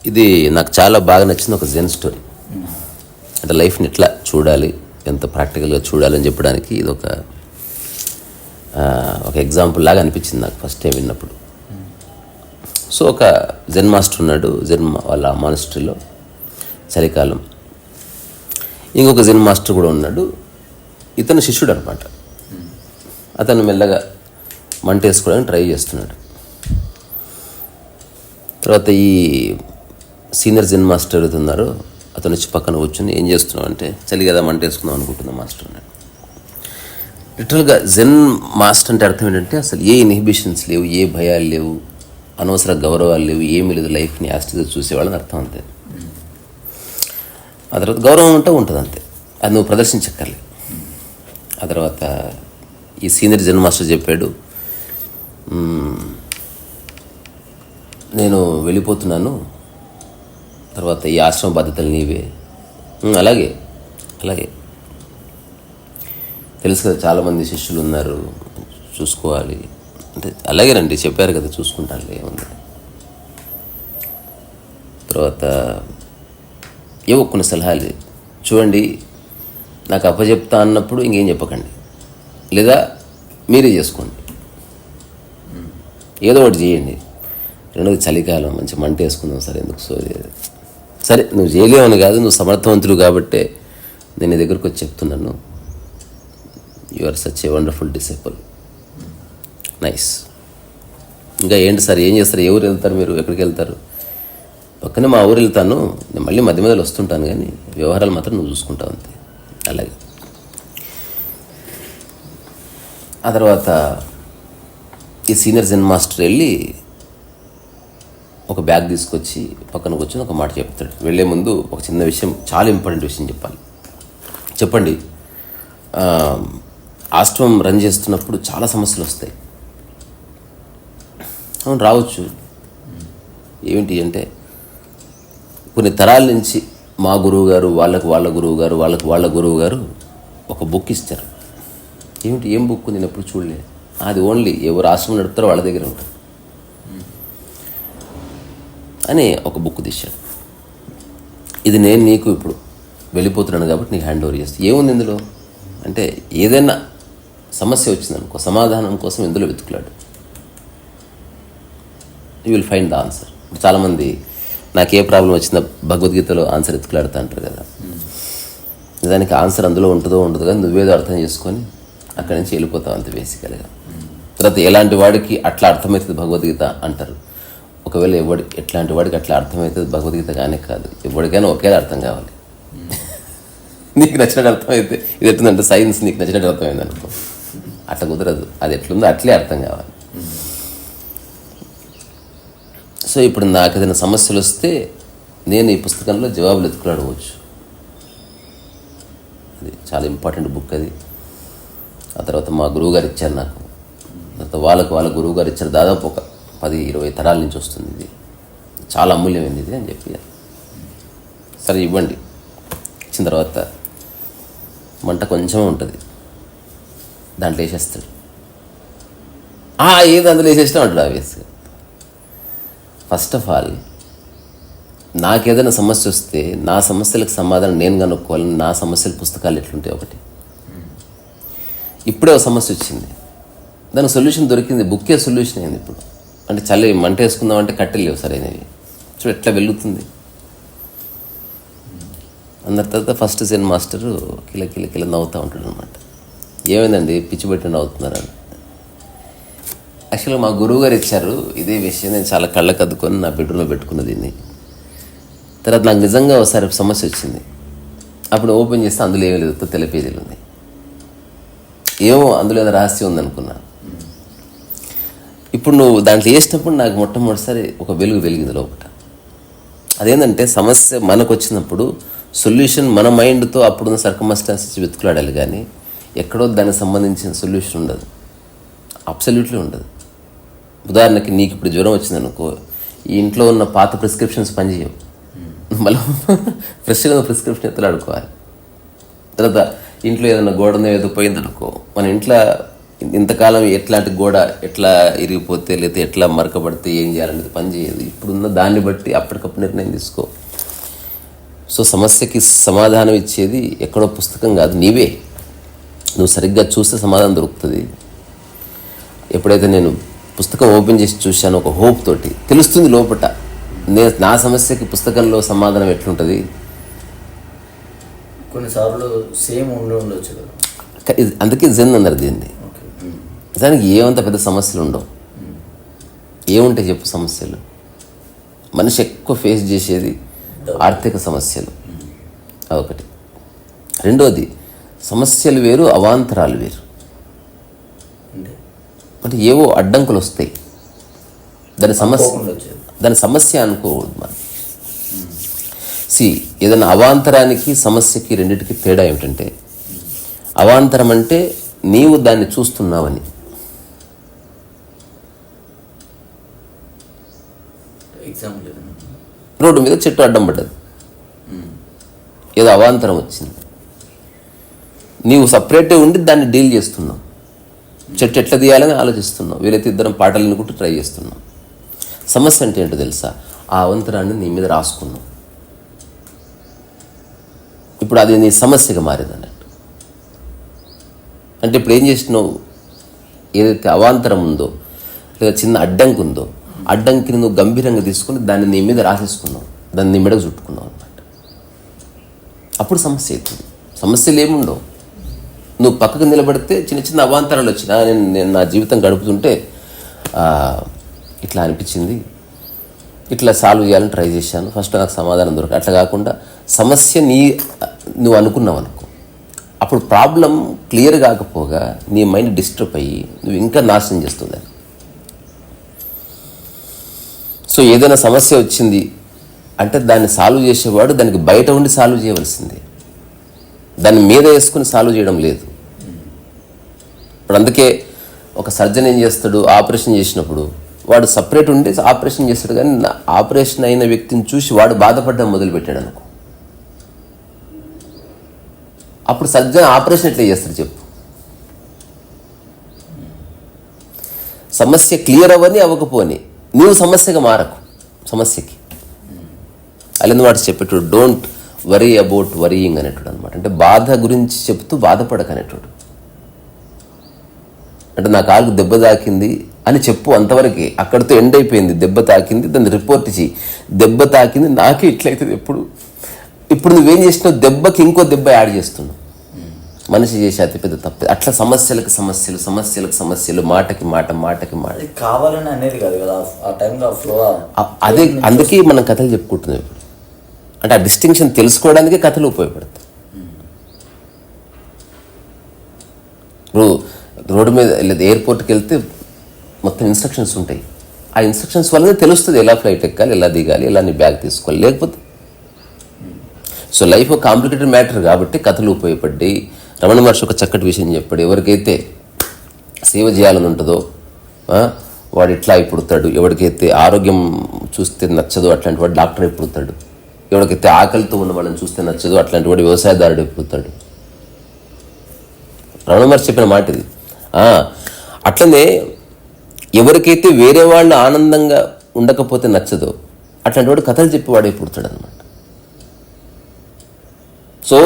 ఇది నాకు చాలా బాగా నచ్చింది, ఒక జెన్ స్టోరీ. అంటే లైఫ్ని ఎట్లా చూడాలి, ఎంత ప్రాక్టికల్గా చూడాలని చెప్పడానికి ఇది ఒక ఎగ్జాంపుల్ లాగా అనిపించింది నాకు ఫస్ట్ టైం విన్నప్పుడు. సో ఒక జెన్ మాస్టర్ ఉన్నాడు, జెన్ వాళ్ళ మానిస్ట్రీలో చలికాలం. ఇంకొక జెన్ మాస్టర్ కూడా ఉన్నాడు, ఇతను శిష్యుడు అనమాట. అతను మెల్లగా మంట వేసుకోవడానికి ట్రై చేస్తున్నాడు. తర్వాత ఈ సీనియర్ జెన్ మాస్టర్ ఎవరుతున్నారో అతను వచ్చి పక్కన కూర్చొని, ఏం చేస్తున్నావు అంటే, చలి కదా మంట వేసుకుందాం అనుకుంటున్నా మాస్టర్ అన్నాడు. లిటరల్గా జెన్ మాస్టర్ అంటే అర్థం ఏంటంటే అసలు ఏ ఇన్హిబిషన్స్ లేవు, ఏ భయాలు లేవు, అనవసర గౌరవాలు లేవు, ఏమీ లేదు, లైఫ్ని యాస్టిగా చూసేవాళ్ళని అర్థం అంతే. ఆ తర్వాత గౌరవం ఉంటే ఉంటుంది అంతే, అది నువ్వు ప్రదర్శించక్కర్లే. ఆ తర్వాత ఈ సీనియర్ జెన్ మాస్టర్ చెప్పాడు, నేను వెళ్ళిపోతున్నాను, తర్వాత ఈ ఆశ్రమ బాధ్యతలు నీవే. అలాగే అలాగే తెలుసు కదా, చాలామంది శిష్యులు ఉన్నారు, చూసుకోవాలి అంటే అలాగేనండి చెప్పారు కదా, చూసుకుంటాను ఏముంది. తర్వాత ఏవో కొన్ని సలహాలు చూడండి, నాకు అప్పచెప్తా అన్నప్పుడు ఇంకేం చెప్పకండి, లేదా మీరే చేసుకోండి, ఏదో ఒకటి చేయండి. రెండోది చలికాలం, మంచి మంట వేసుకుందాం సరే, ఎందుకు సరే నువ్వు చేయలేవని కాదు, నువ్వు సమర్థవంతులు కాబట్టే నేను నీ దగ్గరకు వచ్చి చెప్తున్నాను. You are such a wonderful disciple, nice. ఇంకా ఏంటి సార్, ఏం చేస్తారు, ఏ ఊరు వెళ్తారు మీరు, ఎక్కడికి వెళ్తారు? పక్కనే మా ఊరు వెళ్తాను, నేను మళ్ళీ మధ్య మధ్యలో వస్తుంటాను, కానీ వ్యవహారాలు మాత్రం నువ్వు చూసుకుంటావు అంతే. అలాగే ఆ తర్వాత ఈ సీనియర్ జెన్ మాస్టర్ వెళ్ళి ఒక బ్యాగ్ తీసుకొచ్చి పక్కన కూర్చొని ఒక మాట చెప్తాడు. వెళ్ళే ముందు ఒక చిన్న విషయం, చాలా ఇంపార్టెంట్ విషయం చెప్పాలి. చెప్పండి, ఆశ్రమం రన్ చేస్తున్నప్పుడు చాలా సమస్యలు వస్తాయి. అవును, రావచ్చు. ఏమిటి అంటే, కొన్ని తరాల నుంచి మా గురువు గారు, వాళ్ళ గురువు గారు, వాళ్ళ గురువు గారు ఒక బుక్ ఇస్తారు. ఏమిటి, ఏం బుక్ నేను ఎప్పుడు చూడలేదు. అది ఓన్లీ ఎవరు ఆశ్రమం నడుపుతారో వాళ్ళ దగ్గర ఉంటుంది అని ఒక బుక్ తీశాడు. ఇది నేను నీకు ఇప్పుడు వెళ్ళిపోతున్నాను కాబట్టి నీకు హ్యాండ్ ఓవర్ చేస్తాను. ఏముంది ఇందులో అంటే, ఏదైనా సమస్య వచ్చిందనుకో, సమాధానం కోసం ఇందులో వెతుకులాడు, you will find the answer. చాలామంది నాకు ఏ ప్రాబ్లం వచ్చిందో భగవద్గీతలో ఆన్సర్ ఎత్తుకులాడుతా అంటారు కదా. దానికి ఆన్సర్ అందులో ఉంటుందో ఉండదు, కానీ నువ్వేదో అర్థం చేసుకొని అక్కడి నుంచి వెళ్ళిపోతావు అంతే బేసికల్గా. తర్వాత ఎలాంటి వాడికి అట్లా అర్థమవుతుంది భగవద్గీత అంటారు. ఒకవేళ ఎట్లాంటి వాడికి అట్లా అర్థమవుతుంది భగవద్గీత కానీ కాదు, ఎవరికైనా ఒకేలా అర్థం కావాలి. నీకు నచ్చినట్టు అర్థమైతే, ఇది ఎట్లుందంటే సైన్స్ నీకు నచ్చినట్టు అర్థమైంది అనుకో, అట్లా కుదరదు. అది ఎట్లుందో అట్లే అర్థం కావాలి. సో ఇప్పుడు నాకు ఏదైనా సమస్యలు వస్తే నేను ఈ పుస్తకంలో జవాబులు ఎత్తుకులాడవచ్చు. అది చాలా ఇంపార్టెంట్ బుక్ అది. ఆ తర్వాత మా గురువుగారు ఇచ్చారు నాకు, తర్వాత వాళ్ళ గురువుగారు ఇచ్చారు. దాదాపు ఒక 10-20 తరాల నుంచి వస్తుంది ఇది, చాలా అమూల్యమైనది ఇది అని చెప్పి, సరే ఇవ్వండి. ఇచ్చిన తర్వాత మంట కొంచెం ఉంటుంది, దాంట్లో వేసేస్తాడు. ఏది అందులో వేసేసినా అంటాడు ఆబ్వియస్గా. ఫస్ట్ ఆఫ్ ఆల్, నాకేదైనా సమస్య వస్తే నా సమస్యలకు సమాధానం నేను కనుక్కోవాలని, నా సమస్యల పుస్తకాలు ఎట్లుంటాయి. ఒకటి ఇప్పుడే ఒక సమస్య వచ్చింది, దానికి సొల్యూషన్ దొరికింది, బుక్కే సొల్యూషన్ అయింది. ఇప్పుడు అంటే చలి మంట వేసుకుందామంటే కట్టెలు లేవు సరైనవి, చూడు ఎట్లా వెలుగుతుంది. అందరి తర్వాత ఫస్ట్ జెన్ మాస్టరు కిల నవ్వుతూ ఉంటాడు అనమాట. ఏమైందండి పిచ్చి పెట్టి నవ్వుతున్నారని. యాక్చువల్గా మా గురువు గారు ఇచ్చారు ఇదే విషయం, నేను చాలా కళ్ళకు అద్దుకొని నా బెడ్రూమ్లో పెట్టుకున్న దీన్ని. తర్వాత నాకు నిజంగా ఒకసారి సమస్య వచ్చింది, అప్పుడు ఓపెన్ చేస్తే అందులో ఏమీ లేదు, తెల్ల పేజీలు ఉంది. ఏమో అందులో ఏదో రహస్యం ఉందనుకున్నా. ఇప్పుడు నువ్వు దాంట్లో వేసినప్పుడు నాకు మొట్టమొదటిసారి ఒక వెలిగింది లోపల. అదేంటంటే, సమస్య మనకు వచ్చినప్పుడు సొల్యూషన్ మన మైండ్తో అప్పుడున్న సర్కమ్స్టాన్సెస్ వెతుకులాడాలి, కానీ ఎక్కడో దానికి సంబంధించిన సొల్యూషన్ ఉండదు, అబ్సల్యూట్లీ ఉండదు. ఉదాహరణకి నీకు ఇప్పుడు జ్వరం వచ్చిందనుకో, ఈ ఇంట్లో ఉన్న పాత ప్రిస్క్రిప్షన్స్ పనిచేయవు, మళ్ళీ ఫ్రెష్గా ప్రిస్క్రిప్షన్ ఎత్తులాడుకోవాలి. తర్వాత ఇంట్లో ఏదైనా గోడ ఏదో పోయిందనుకో, మన ఇంట్లో ఇంతకాలం ఎట్లాంటి గోడ ఎట్లా ఇరిగిపోతే లేదా ఎట్లా మరకబడితే ఏం చేయాలనేది పని చేయదు. ఇప్పుడున్న దాన్ని బట్టి అప్పటికప్పుడు నిర్ణయం తీసుకో. సో సమస్యకి సమాధానం ఇచ్చేది ఎక్కడో పుస్తకం కాదు, నీవే. నువ్వు సరిగ్గా చూస్తే సమాధానం దొరుకుతుంది. ఎప్పుడైతే నేను పుస్తకం ఓపెన్ చేసి చూశాను ఒక హోప్ తోటి, తెలుస్తుంది లోపట నా సమస్యకి పుస్తకంలో సమాధానం ఎట్లుంటుంది. కొన్నిసార్లు సేమ్ ఉండొచ్చు కదా. అందుకే జెన్ అన్నారు దీన్ని. దానికి ఏమంత పెద్ద సమస్యలు ఉండవు. ఏముంటాయి చెప్పు సమస్యలు? మనిషి ఎక్కువ ఫేస్ చేసేది ఆర్థిక సమస్యలు, అదొకటి. రెండోది సమస్యలు వేరు, అవాంతరాలు వేరు. అంటే ఏవో అడ్డంకులు వస్తాయి, దాని సమస్య అనుకోవద్దు మనం. ఏదైనా అవాంతరానికి సమస్యకి రెండింటికి తేడా ఏమిటంటే, అవాంతరం అంటే నీవు దాన్ని చూస్తున్నావని. రోడ్డు మీద చెట్టు అడ్డం పడ్డది, ఏదో అవాంతరం వచ్చింది, నీవు సపరేట్గా ఉండి దాన్ని డీల్ చేస్తున్నావు. చెట్టు ఎట్లా తీయాలని ఆలోచిస్తున్నావు, వీలైతే ఇద్దరం పాటలు వినుకుంటూ ట్రై చేస్తున్నాం. సమస్య అంటే ఏంటో తెలుసా? ఆ అవాంతరాన్ని నీ మీద రాసుకున్నావు. ఇప్పుడు అది నీ సమస్యగా మారింది అన్నట్టు. అంటే ఇప్పుడు ఏం చేసినావు? ఏదైతే అవాంతరం ఉందో లేదా చిన్న అడ్డంకి ఉందో, అడ్డంకిని నువ్వు గంభీరంగా తీసుకుని దాన్ని నీ మీద రాసేసుకున్నావు, దాన్ని నీ మెడకు చుట్టుకున్నావు అన్నమాట. అప్పుడు సమస్య అవుతుంది. సమస్యలు ఏముండవు. నువ్వు పక్కకు నిలబడితే చిన్న చిన్న అవాంతరాలు వచ్చినా, నేను నా జీవితం గడుపుతుంటే ఇట్లా అనిపించింది, ఇట్లా సాల్వ్ చేయాలని ట్రై చేశాను, ఫస్ట్ నాకు సమాధానం దొరకదు. అట్లా కాకుండా సమస్య నువ్వు అనుకున్నావు అనుకో, అప్పుడు ప్రాబ్లం క్లియర్ కాకపోగా నీ మైండ్ డిస్టర్బ్ అయ్యి నువ్వు ఇంకా నాశనం చేస్తుంది. సో ఏదైనా సమస్య వచ్చింది అంటే దాన్ని సాల్వ్ చేసేవాడు దానికి బయట ఉండి సాల్వ్ చేయవలసింది, దాన్ని మీద వేసుకుని సాల్వ్ చేయడం లేదు. ఇప్పుడు అందుకే ఒక సర్జన్ ఏం చేస్తాడు, ఆపరేషన్ చేసినప్పుడు వాడు సపరేట్ ఉండి ఆపరేషన్ చేస్తాడు, కానీ ఆపరేషన్ అయిన వ్యక్తిని చూసి వాడు బాధపడడం మొదలుపెట్టాడు అనుకో, అప్పుడు సర్జన్ ఆపరేషన్ ఎట్లా చేస్తాడు చెప్పు? సమస్య క్లియర్ అవ్వని అవ్వకపోని నీవు సమస్యగా మారకు. సమస్యకి అల్లెందు వాడు చెప్పేటోడు డోంట్ వరీ అబౌట్ వరీయింగ్ అనేటోడు అనమాట. అంటే బాధ గురించి చెప్తూ బాధపడక అనేటోడు. అంటే నా కాలుకు దెబ్బ తాకింది అని చెప్పు, అంతవరకే, అక్కడితో ఎండ్ అయిపోయింది. దెబ్బ తాకింది, దాన్ని రిపోర్ట్ చేయి, దెబ్బ తాకింది నాకే ఇట్లయితుంది ఇప్పుడు నువ్వేం చేసినావు? దెబ్బకి ఇంకో దెబ్బ యాడ్ చేస్తున్నావు. మనిషి చేసే అతిపెద్ద తప్పే. అట్లా సమస్యలకు సమస్యలు, మాటకి మాట కావాలని అనేది కాదు కదా ఆ టైంలో ఫ్లో. అదే అందుకే మనం కథలు చెప్పుకుంటున్నాం ఇప్పుడు. అంటే ఆ డిస్టింక్షన్ తెలుసుకోవడానికే కథలు ఉపయోగపడతాయి. ఇప్పుడు రోడ్డు మీద లేదా ఎయిర్పోర్ట్కి వెళ్తే మొత్తం ఇన్స్ట్రక్షన్స్ ఉంటాయి. ఆ ఇన్స్ట్రక్షన్స్ వల్లనే తెలుస్తుంది ఎలా ఫ్లైట్ ఎక్కాలి, ఎలా దిగాలి, ఎలా నీ బ్యాగ్ తీసుకోవాలి. లేకపోతే సో లైఫ్ ఒక కాంప్లికేటెడ్ మ్యాటర్ కాబట్టి కథలు ఉపయోగపడ్డాయి. రమణ మహర్షి ఒక చక్కటి విషయం చెప్పాడు, ఎవరికైతే సేవ చేయాలని ఉంటుందో వాడు ఇట్లా పుడతాడు, ఎవరికైతే ఆరోగ్యం చూస్తే నచ్చదో అట్లాంటి వాడు డాక్టర్ పుడతాడు, ఎవరికైతే ఆకలితో ఉన్న వాళ్ళని చూస్తే నచ్చదో అట్లాంటి వాడు వ్యవసాయదారుడు పుడతాడు. రమణ మహర్షి చెప్పిన మాట ఇది. అట్లనే ఎవరికైతే వేరే వాళ్ళు ఆనందంగా ఉండకపోతే నచ్చదో అట్లాంటి వాడు కథలు చెప్పేవాడే పుడతాడు అనమాట. సో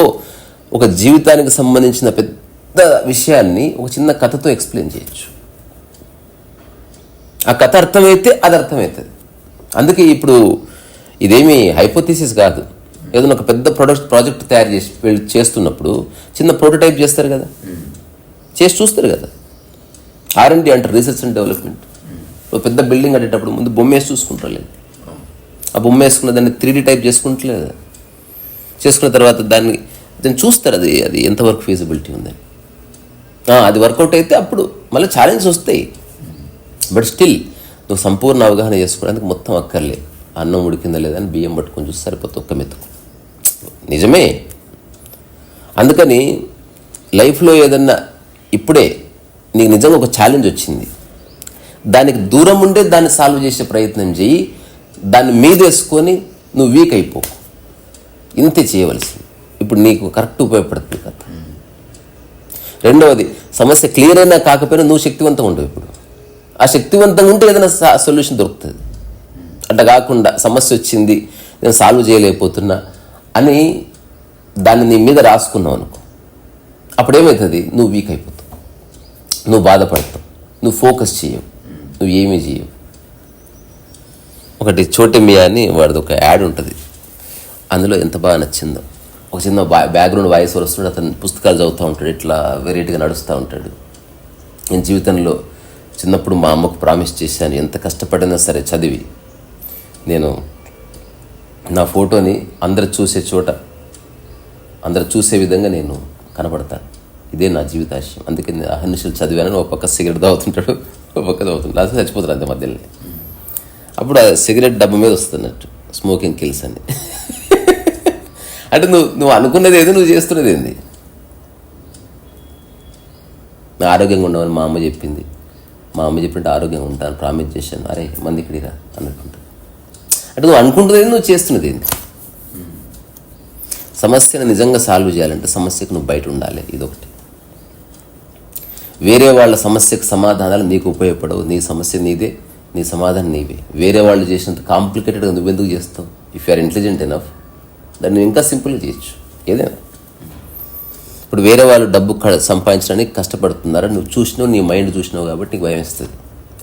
ఒక జీవితానికి సంబంధించిన పెద్ద విషయాన్ని ఒక చిన్న కథతో ఎక్స్ప్లెయిన్ చేయొచ్చు. ఆ కథ అర్థమైతే అది అర్థమవుతుంది. అందుకే ఇప్పుడు ఇదేమీ హైపోథీసిస్ కాదు. ఏదైనా ఒక పెద్ద ప్రాజెక్ట్ తయారు చేస్తున్నప్పుడు చిన్న ప్రోటోటైప్ చేస్తారు కదా, చేసి చూస్తారు కదా. R&D అంటారు, రీసెర్చ్ అండ్ డెవలప్మెంట్. ఒక పెద్ద బిల్డింగ్ కట్టేటప్పుడు ముందు బొమ్మ వేసి చూసుకుంటారు లేదు, ఆ బొమ్మ వేసుకున్న దాన్ని 3D టైప్ చేసుకుంటలేదు. చేసుకున్న తర్వాత దాన్ని చూస్తారు అది ఎంతవరకు ఫీజిబిలిటీ ఉందని. అది వర్కౌట్ అయితే అప్పుడు మళ్ళీ ఛాలెంజ్ వస్తాయి. బట్ స్టిల్ నువ్వు సంపూర్ణ అవగాహన చేసుకోవడానికి మొత్తం అక్కర్లే. అన్నం ఉడికిందా లేదా అని బియ్యం పట్టుకొని చూసి సరిపోతే ఒక్క మెతుకు. నిజమే. అందుకని లైఫ్లో ఏదన్నా ఇప్పుడే నీకు నిజంగా ఒక ఛాలెంజ్ వచ్చింది, దానికి దూరం ఉండే దాన్ని సాల్వ్ చేసే ప్రయత్నం చేయి. దాన్ని మీద వేసుకొని నువ్వు వీక్ అయిపో. ఇంతే చేయవలసింది. ఇప్పుడు నీకు కరెక్ట్ ఉపయోగపడుతుంది కథ. రెండవది సమస్య క్లియర్ అయినా కాకపోయినా నువ్వు శక్తివంతంగా ఉంటావు. ఇప్పుడు ఆ శక్తివంతంగా ఉంటే ఏదైనా సొల్యూషన్ దొరుకుతుంది. అట్లా కాకుండా సమస్య వచ్చింది నేను సాల్వ్ చేయలేకపోతున్నా అని దాన్ని నీ మీద రాసుకున్నావు అనుకో, అప్పుడేమవుతుంది, నువ్వు వీక్ అయిపోతావు, నువ్వు బాధపడతావు, నువ్వు ఫోకస్ చేయవు, నువ్వు ఏమీ చేయవు. ఒకటి చోటే మియా అని వాడిది ఒక యాడ్ ఉంటుంది, అందులో ఎంత బాగా నచ్చిందో. ఒక చిన్న బ్యాక్గ్రౌండ్ వాయిస్ వస్తున్నాడు, అతను పుస్తకాలు చదువుతూ ఉంటాడు, ఇట్లా వెరైటీగా నడుస్తూ ఉంటాడు. నేను జీవితంలో చిన్నప్పుడు మా అమ్మకు ప్రామిస్ చేశాను, ఎంత కష్టపడినా సరే చదివి నేను నా ఫోటోని అందరు చూసే చోట, అందరు చూసే విధంగా నేను కనపడతాను, ఇదే నా జీవితాశయం. అందుకే నేను అహర్నిశలు చదివానని ఒక పక్క సిగరెట్ తాగుతుంటాడు, ఒక పక్క తాగుతుంటాడు, లాస్ట్ చచ్చిపోతాడు అంతే మధ్యలో. అప్పుడు ఆ సిగరెట్ డబ్బా మీద వస్తున్నట్టు స్మోకింగ్ కిల్స్ అని. అంటే నువ్వు అనుకున్నది ఏదో, నువ్వు చేస్తున్నది ఏంది. నా ఆరోగ్యంగా ఉండమని మా అమ్మ చెప్పింది, మా అమ్మ చెప్పినట్టు ఆరోగ్యంగా ఉంటాను ప్రామిస్ చేశాను, అరే మంది ఇక్కడిరా అనుకుంటా. అంటే నువ్వు అనుకుంటున్నది నువ్వు చేస్తున్నది ఏంది. సమస్యను నిజంగా సాల్వ్ చేయాలంటే సమస్యకు నువ్వు బయట ఉండాలి. ఇదొకటి. వేరే వాళ్ళ సమస్యకు సమాధానాలు నీకు ఉపయోగపడవు, నీ సమస్య నీదే, నీ సమాధానం నీవే. వేరే వాళ్ళు చేసినంత కాంప్లికేటెడ్గా నువ్వెందుకు చేస్తావు? If you are intelligent enough దాన్ని ఇంకా సింపుల్గా చేయొచ్చు ఏదైనా. ఇప్పుడు వేరే వాళ్ళు డబ్బు సంపాదించడానికి కష్టపడుతున్నారా, నువ్వు చూసినావు, నీ మైండ్ చూసినావు కాబట్టి నీకు భయం వేస్తుంది.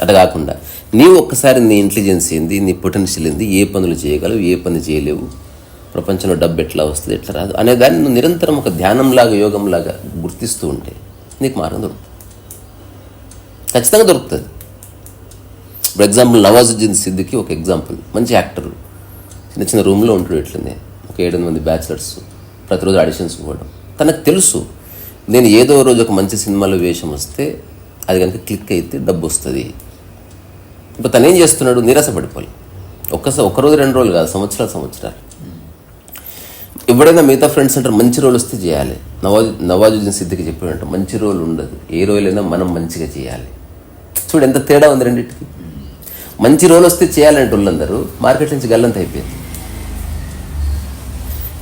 అట్లా కాకుండా నీవు ఒక్కసారి నీ ఇంటెలిజెన్స్ ఏంది, నీ పొటెన్షియల్ ఏంది, ఏ పనులు చేయగలవు, ఏ పని చేయలేవు, ప్రపంచంలో డబ్బు ఎట్లా వస్తుంది, ఎట్లా రాదు అనే దాన్ని నువ్వు నిరంతరం ఒక ధ్యానంలాగా, యోగంలాగా గుర్తిస్తూ ఉంటే నీకు మార్గం దొరుకుతుంది, ఖచ్చితంగా దొరుకుతుంది. ఇప్పుడు ఎగ్జాంపుల్ నవాజుద్దీన్ సిద్దికి ఒక ఎగ్జాంపుల్, మంచి యాక్టర్, చిన్న చిన్న రూమ్లో ఉంటాడు, ఇట్లనే ఒక 7 మంది బ్యాచిలర్స్, ప్రతిరోజు ఆడిషన్స్ పోవడం. తనకు తెలుసు నేను ఏదో రోజు ఒక మంచి సినిమాలో వేషం వస్తే అది కనుక క్లిక్ అయితే డబ్బు వస్తుంది. ఇప్పుడు తను ఏం చేస్తున్నాడు, నిరాశపడిపోవాలి. ఒక్కరోజు 2 రోజులు కాదు, సంవత్సరాలు. ఎవడైనా మిగతా ఫ్రెండ్స్ అంటారు మంచి రోల్ వస్తే చేయాలి. నవాజుద్దీన్ సిద్దికి చెప్పాడంట, మంచి రోల్ ఉండదు, ఏ రోజులైనా మనం మంచిగా చేయాలి. చూడు ఎంత తేడా ఉంది రెండింటికి. మంచి రోల్ వస్తే చేయాలంటే వాళ్ళందరూ మార్కెట్ నుంచి గల్లంత అయిపోయింది.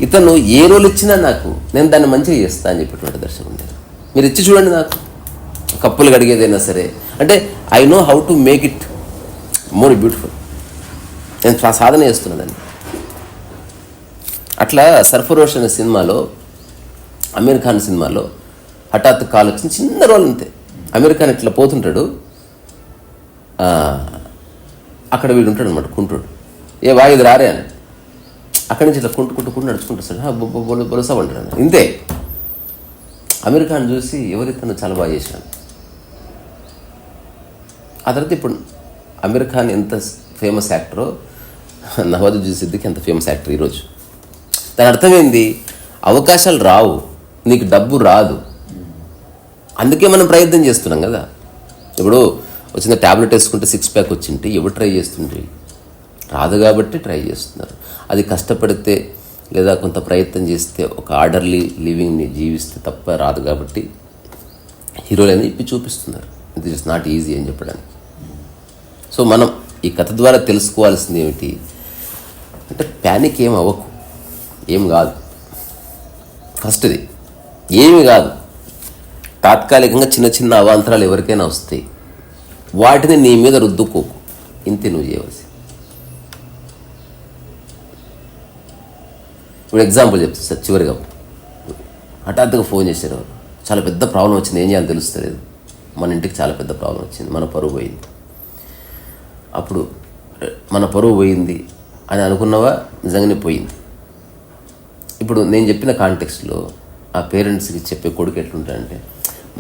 ఇతను ఏ రోల్ ఇచ్చినా నాకు నేను దాన్ని మంచిగా చేస్తా అని చెప్పేటువంటి దర్శకుడు. మీరు ఇచ్చి చూడండి, నాకు కప్పులు కడిగేదైనా సరే, అంటే I know how to make it more beautiful. నేను సాధన చేస్తున్నాను. అట్లా సర్ఫరోష్ అనే సినిమాలో, అమీర్ ఖాన్ సినిమాలో హఠాత్తు కాల్ వచ్చింది, చిన్న రోల్ అంతే. అమీర్ ఖాన్ ఇట్లా పోతుంటాడు, అక్కడ వీడు ఉంటాడు అనమాట, కుంటుడు. ఏ వాయిది రారే అని అక్కడి నుంచి ఇట్లా కుంటు నడుచుకుంటాడు, బొలసామంటాడు ఇంతే. అమీర్ ఖాన్ చూసి ఎవరితను చాలా బాగా చేశాను. ఆ తర్వాత ఇప్పుడు అమీర్ ఖాన్ ఎంత ఫేమస్ యాక్టరో నవాజుద్దీన్ సిద్దికి ఎంత ఫేమస్ యాక్టర్ ఈరోజు. దాని అర్థమైంది, అవకాశాలు రావు, నీకు డబ్బు రాదు, అందుకే మనం ప్రయత్నం చేస్తున్నాం కదా. ఇప్పుడు వచ్చిన ట్యాబ్లెట్ వేసుకుంటే 6 ప్యాక్ వచ్చింటే ఎవరు ట్రై చేస్తుండ్రి? రాదు కాబట్టి ట్రై చేస్తున్నారు. అది కష్టపడితే లేదా కొంత ప్రయత్నం చేస్తే ఒక ఆర్డర్లీ లివింగ్ని జీవిస్తే తప్ప రాదు కాబట్టి హీరోలు ఇప్పి చూపిస్తున్నారు. ఇట్ ఈస్ నాట్ ఈజీ అని చెప్పడానికి. సో మనం ఈ కథ ద్వారా తెలుసుకోవాల్సింది ఏమిటి అంటే, ప్యానిక్ ఏం అవ్వకు, ఏం కాదు. ఫస్ట్ది ఏమి కాదు, తాత్కాలికంగా చిన్న చిన్న అవాంతరాలు ఎవరికైనా వస్తాయి, వాటిని నీ మీద రుద్దుకోకు, ఇంతే నువ్వు చేయవలసి. ఇప్పుడు ఎగ్జాంపుల్ చెప్తా సార్, చివరిగా హఠాత్తుగా ఫోన్ చేశారు, చాలా పెద్ద ప్రాబ్లం వచ్చింది, ఏం చేయాలో తెలుస్తలేదు, మన ఇంటికి చాలా పెద్ద ప్రాబ్లం వచ్చింది, మన పరువు పోయింది. అప్పుడు మన పరువు పోయింది అని అనుకున్నావా, నిజంగానే పోయింది. ఇప్పుడు నేను చెప్పిన కాంటెక్స్ట్లో ఆ పేరెంట్స్కి చెప్పే కొడుకు ఎట్లుంటాడంటే,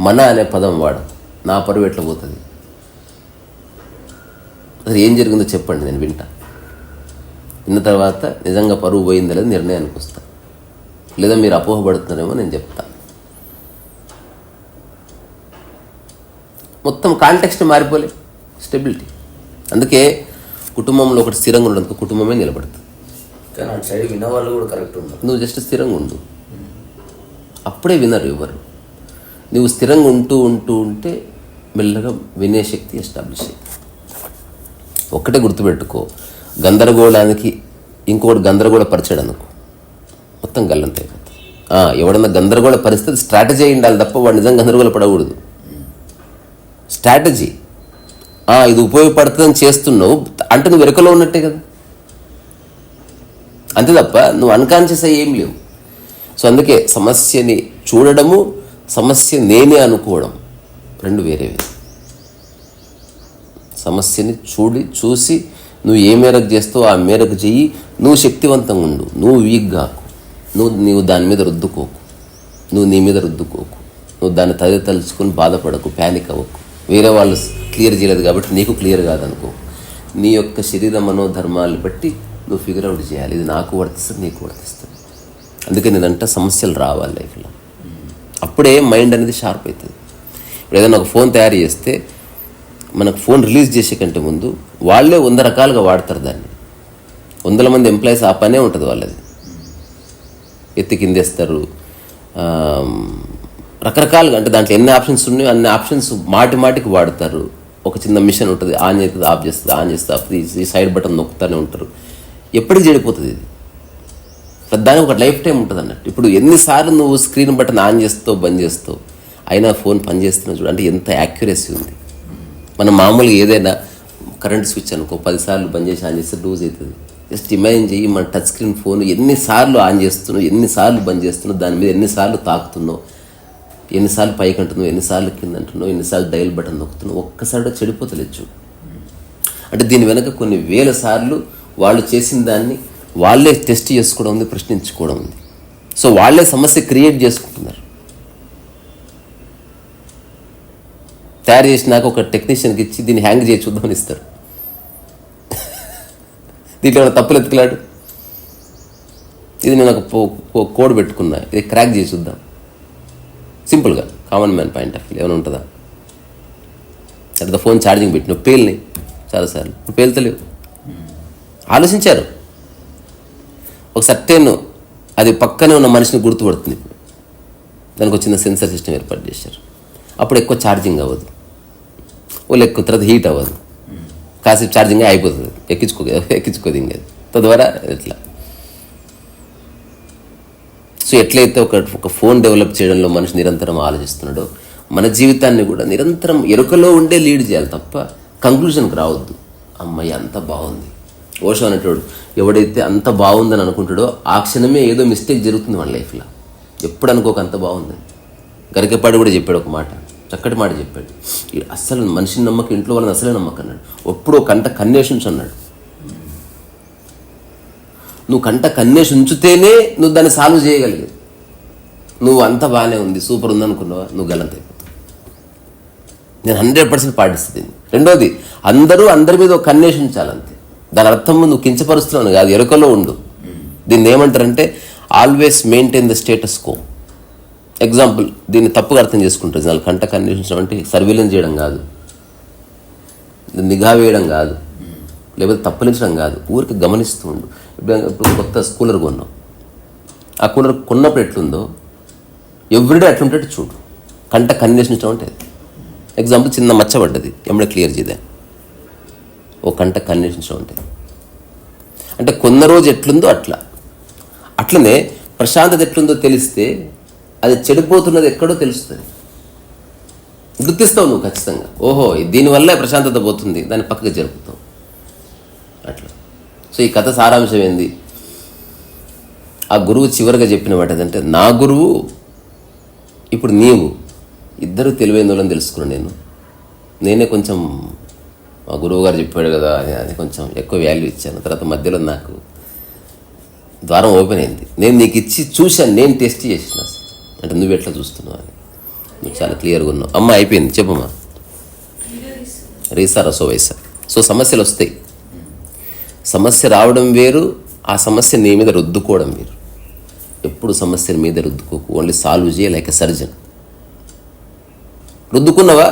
మన అనే పదం వాడు, నా పరువు ఎట్లా పోతుంది, అసలు ఏం జరిగిందో చెప్పండి, నేను వింటా. విన్న తర్వాత నిజంగా పరువు పోయిందా లేదా నిర్ణయానికి వస్తా, లేదా మీరు అపోహపడుతున్నారేమో నేను చెప్తా. మొత్తం కాంటెక్స్ట్ మారిపోలే, స్టెబిలిటీ. అందుకే కుటుంబంలో ఒకటి స్థిరంగా ఉండదు, కుటుంబమే నిలబడుతుంది. కానీ అటు సైడ్ విన్న వాళ్ళు కూడా కరెక్ట్ ఉన్నారు. నువ్వు జస్ట్ స్థిరంగా ఉండు, అప్పుడే వినరు ఎవరు. నువ్వు స్థిరంగా ఉంటే మెల్లగా వినే శక్తి ఎస్టాబ్లిష్ అయ్యి. ఒక్కటే గుర్తుపెట్టుకో, గందరగోళానికి ఇంకొకటి గందరగోళ పరిచాడు అనుకో, మొత్తం గల్లంత అయిపోతుంది. ఎవడన్నా గందరగోళ పరిస్థితి స్ట్రాటజీ ఉండాలి తప్ప వాడు నిజంగా గందరగోళ పడకూడదు. స్ట్రాటజీ. ఇది ఉపయోగపడుతుందని చేస్తున్నావు అంటే నువ్వు వెనుకలో ఉన్నట్టే కదా, అంతే తప్ప నువ్వు అన్కాన్షియస్ అయ్యి ఏం లేవు. సో అందుకే సమస్యని చూడడము, సమస్య నేనే అనుకోవడం రెండు వేరేవి. సమస్యని చూసి నువ్వు ఏ మేరకు చేస్తావు ఆ మేరకు చెయ్యి. నువ్వు శక్తివంతంగా ఉండు, నువ్వు వీక్ కాకు, నువ్వు దాని మీద రుద్దుకోకు, నువ్వు నీ మీద రుద్దుకోకు, నువ్వు దాన్ని తలుచుకొని బాధపడకు, ప్యానిక్ అవ్వకు. వేరే వాళ్ళు క్లియర్ చేయలేదు కాబట్టి నీకు క్లియర్ కాదనుకో. నీ యొక్క శరీర మనోధర్మాలు బట్టి నువ్వు ఫిగర్ అవుట్ చేయాలి, ఇది నాకు వర్తిస్తుంది, నీకు వర్తిస్తుంది. అందుకే నేనంటే సమస్యలు రావాలి లైఫ్లో, అప్పుడే మైండ్ అనేది షార్ప్ అవుతుంది. ఇప్పుడు ఏదైనా ఒక ఫోన్ తయారు చేస్తే మనకు ఫోన్ రిలీజ్ చేసే కంటే ముందు వాళ్ళే 100 రకాలుగా వాడతారు దాన్ని. 100 మంది ఎంప్లాయీస్ ఆ పనే ఉంటుంది వాళ్ళది. ఎత్తి కిందేస్తారు, రకరకాలుగా, అంటే దాంట్లో ఎన్ని ఆప్షన్స్ ఉన్నాయో అన్ని ఆప్షన్స్ మాటికి వాడతారు. ఒక చిన్న మిషన్ ఉంటుంది, ఆన్ చేస్తుంది, ఆఫ్ చేస్తుంది, ఆన్ చేస్తుంది, ఆఫ్, ఈ సైడ్ బటన్ నొక్కుతూనే ఉంటారు. ఎప్పటికి చెడిపోతుంది ఇది. దానికి ఒక లైఫ్ టైం ఉంటుంది అన్నట్టు. ఇప్పుడు ఎన్నిసార్లు నువ్వు స్క్రీన్ బటన్ ఆన్ చేస్తావు, బంద్ చేస్తావు, అయినా ఫోన్ పనిచేస్తున్నావు చూడు, అంటే ఎంత యాక్యురసీ ఉంది. మనం మామూలుగా ఏదైనా కరెంట్ స్విచ్ అనుకో 10 సార్లు బంద్ చేసి ఆన్ చేస్తే లూజ్ అవుతుంది. జస్ట్ ఇమాజిన్ చెయ్యి, మన టచ్ స్క్రీన్ ఫోన్ ఎన్నిసార్లు ఆన్ చేస్తున్నావు, ఎన్నిసార్లు బంద్ చేస్తున్నావు, దాని మీద ఎన్నిసార్లు తాకుతున్నావు, ఎన్నిసార్లు పైకి అంటున్నావు, ఎన్నిసార్లు కింద అంటున్నావు, ఎన్నిసార్లు డయల్ బటన్ నొక్కుతున్నావు, ఒక్కసారి చెడిపోతలేదు చూడు. అంటే దీని వెనక కొన్ని వేల సార్లు వాళ్ళు చేసిన దాన్ని వాళ్ళే టెస్ట్ చేసుకోవడం ఉంది, ప్రశ్నించుకోవడం ఉంది. సో వాళ్ళే సమస్య క్రియేట్ చేసుకుంటున్నారు. తయారు చేసినాక ఒక టెక్నీషియన్కి ఇచ్చి దీన్ని హ్యాంగ్ చేసి చూద్దామని ఇస్తారు. దీంట్లో ఏమైనా తప్పులు ఎత్తుకులాడు, ఇది నేను ఒక కోడ్ పెట్టుకున్నా, ఇది క్రాక్ చేసి చూద్దాం. సింపుల్గా common man point of view ఏమైనా ఉంటుందా? లేదా ఫోన్ ఛార్జింగ్ పెట్టిన పేల్ని చాలాసార్లు, పేలుతలేవు. ఆలోచించారు, ఒక సర్టెన్ అది పక్కనే ఉన్న మనిషిని గుర్తుపడుతుంది. దానికి వచ్చిన సెన్సర్ సిస్టమ్ ఏర్పాటు చేశారు. అప్పుడు ఎక్కువ ఛార్జింగ్ అవ్వదు, వాళ్ళు ఎక్కువ తర్వాత హీట్ అవ్వదు, కాసేపు ఛార్జింగ్ అయిపోతుంది, ఎక్కించుకోదు ఇంకా. తద్వారా ఎట్లా. సో ఎట్లయితే ఒక ఫోన్ డెవలప్ చేయడంలో మనిషి నిరంతరం ఆలోచిస్తున్నాడో, మన జీవితాన్ని కూడా నిరంతరం ఎరుకలో ఉండే లీడ్ చేయాలి తప్ప కంక్లూజన్కి రావద్దు. అమ్మాయి అంత బాగుంది, ఓషో అనేటోడు ఎవడైతే అంత బాగుందని అనుకుంటాడో ఆ క్షణమే ఏదో మిస్టేక్ జరుగుతుంది మన లైఫ్లో. ఎప్పుడు అనుకోక అంత బాగుంది. గరికపాడు కూడా చెప్పాడు ఒక మాట, చక్కటి మాట చెప్పాడు. అస్సలు మనిషిని నమ్మక, ఇంట్లో వాళ్ళని అసలే నమ్మక అన్నాడు. ఎప్పుడో కంట కన్నేసి ఉంచు అన్నాడు. నువ్వు కంట కన్నేసి ఉంచితేనే నువ్వు దాన్ని సాల్వ్ చేయగలిగేది. నువ్వు అంత బాగానే ఉంది, సూపర్ ఉందనుకున్నావా, నువ్వు గలంత అయిపోతావు. నేను 100% పాటిస్తుంది. రెండోది, అందరి మీద ఒక కన్నేసి ఉంచాలంతే. దాని అర్థం నువ్వు కించపరుస్తున్నావు కాదు, ఎరుకలో ఉండు. దీన్ని ఏమంటారంటే always maintain the status quo. Example, దీన్ని తప్పుగా అర్థం చేసుకుంటారు జనాలు. కంట కన్నేసించడం అంటే సర్వేలెన్స్ చేయడం కాదు, నిఘా వేయడం కాదు, లేకపోతే తప్పలించడం కాదు, ఊరికి గమనిస్తూ ఉండు. ఇప్పుడు కొత్త కూలర్ కొన్నాం, ఆ కూలర్ కొన్నప్పుడు ఎట్లుందో ఎవ్రీడే అట్లుంటే చూడు. కంట కన్నేసించడం అంటే ఎగ్జాంపుల్, చిన్న మచ్చబడ్డది ఎమ్మడే క్లియర్ చేయదా, ఓ కంట కన్నేసించడం అంటే కొన్న రోజు ఎట్లుందో అట్లనే ప్రశాంతత ఎట్లుందో తెలిస్తే అది చెడిపోతున్నది ఎక్కడో తెలుస్తుంది, గుర్తిస్తావు నువ్వు ఖచ్చితంగా. ఓహో, దీనివల్లే ప్రశాంతత పోతుంది, దాన్ని పక్కగా జరుపుతావు అట్లా. సో ఈ కథ సారాంశం ఏంది? ఆ గురువు చివరిగా చెప్పిన మాట ఏంటంటే, నా గురువు ఇప్పుడు నీవు ఇద్దరు తెలివైన వాళ్ళని తెలుసుకున్నాను. నేనే కొంచెం మా గురువు గారు చెప్పాడు కదా అని కొంచెం ఎక్కువ వాల్యూ ఇచ్చాను. తర్వాత మధ్యలో నాకు ద్వారం ఓపెన్ అయింది. నేను నీకు ఇచ్చి చూశాను, నేను టెస్ట్ చేసిన, అంటే నువ్వు ఎట్లా చూస్తున్నావు అని. నువ్వు చాలా క్లియర్గా ఉన్నావు. అమ్మ అయిపోయింది, చెప్పమ్మా. రీసా రసో వైసా. సో సమస్యలు వస్తాయి. సమస్య రావడం వేరు, ఆ సమస్య నీ మీద రుద్దుకోవడం వేరు. ఎప్పుడు సమస్యల మీద రుద్దుకోకు, ఓన్లీ సాల్వ్ చేయ లైక్ ఎ సర్జన్. రుద్దుకున్నవా,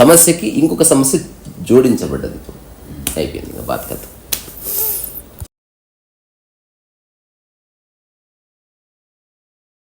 సమస్యకి ఇంకొక సమస్య జోడించబడ్డది, అయిపోయింది బాత్ కథ.